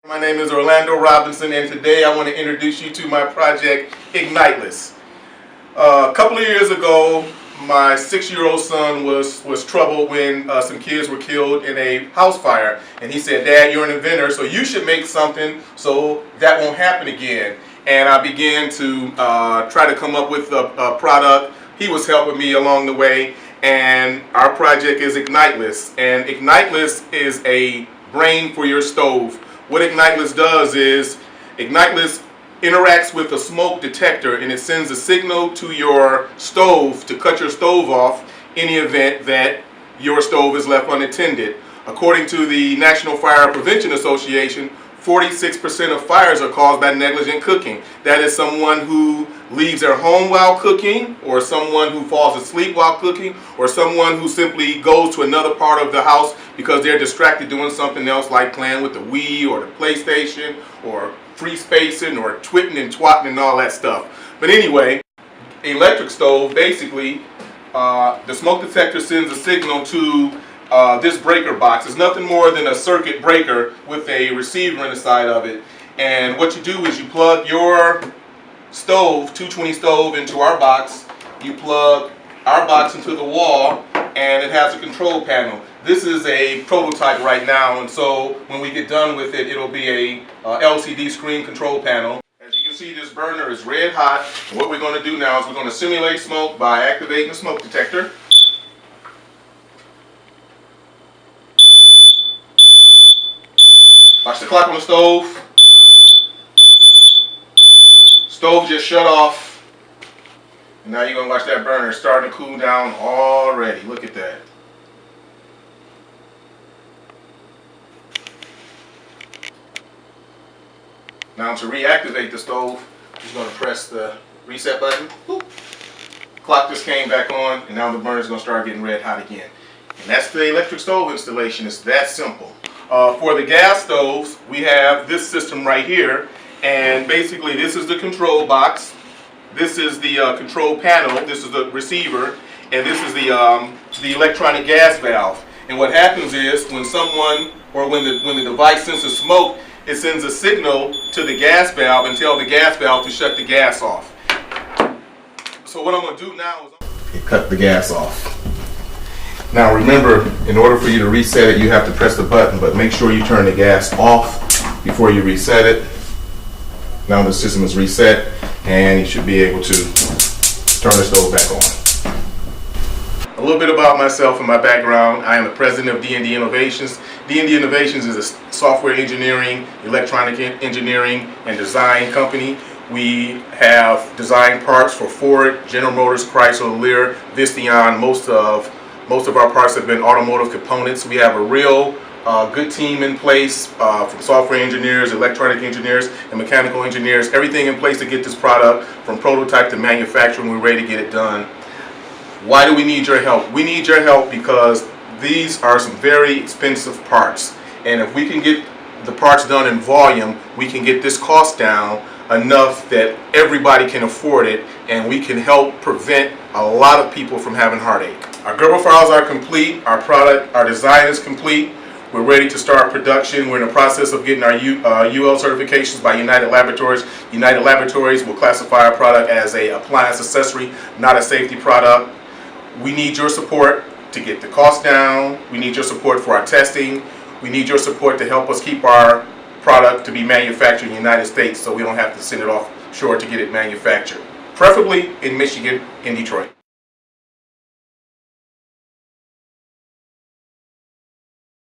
My name is Orlando Robinson, and today I want to introduce you to my project, Igniteless. A couple of years ago, my 6-year-old son was troubled when some kids were killed in a house fire. And he said, "Dad, you're an inventor, so you should make something so that won't happen again." And I began to try to come up with a product. He was helping me along the way, and our project is Igniteless. And Igniteless is a brain for your stove. What Igniteless does is, Igniteless interacts with a smoke detector, and it sends a signal to your stove to cut your stove off in the event that your stove is left unattended. According to the National Fire Prevention Association, 46% of fires are caused by negligent cooking. That is someone who leaves their home while cooking, or someone who falls asleep while cooking, or someone who simply goes to another part of the house because they're distracted doing something else, like playing with the Wii or the PlayStation, or free spacing, or twitting and twatting and all that stuff. But anyway, electric stove, basically, the smoke detector sends a signal to this breaker box. It's nothing more than a circuit breaker with a receiver in the side of it. And what you do is you plug your stove, 220 stove, into our box. You plug our box into the wall, and it has a control panel. This is a prototype right now, and so when we get done with it, it'll be a LCD screen control panel. As you can see, this burner is red hot. And what we're going to do now is we're going to simulate smoke by activating the smoke detector. Watch the clock on the stove. Stove just shut off. And now you're going to watch that burner starting to cool down already. Look at that. Now to reactivate the stove, I'm just going to press the reset button. Boop. Clock just came back on, and now the burner is going to start getting red hot again. And that's the electric stove installation. It's that simple. For the gas stoves, we have this system right here, and basically this is the control box, this is the control panel, this is the receiver, and this is the electronic gas valve. And what happens is when someone, or when the device senses smoke, it sends a signal to the gas valve and tells the gas valve to shut the gas off. So what I'm going to do now is cut the gas off. Now remember, in order for you to reset it, you have to press the button, but make sure you turn the gas off before you reset it. Now the system is reset, and you should be able to turn the stove back on. A little bit about myself and my background. I am the president of D&D Innovations. D&D Innovations is a software engineering, electronic engineering, and design company. We have designed parts for Ford, General Motors, Chrysler, Lear, Visteon. Most of our parts have been automotive components. We have a real good team in place from software engineers, electronic engineers, and mechanical engineers. Everything in place to get this product from prototype to manufacturing. We're ready to get it done. Why do we need your help? We need your help because these are some very expensive parts. And if we can get the parts done in volume, we can get this cost down enough that everybody can afford it, and we can help prevent a lot of people from having heartache. Our Gerber files are complete. Our design is complete. We're ready to start production. We're in the process of getting our UL certifications by United Laboratories. United Laboratories will classify our product as an appliance accessory, not a safety product. We need your support to get the cost down. We need your support for our testing. We need your support to help us keep our product to be manufactured in the United States, so we don't have to send it offshore to get it manufactured. Preferably in Michigan, in Detroit.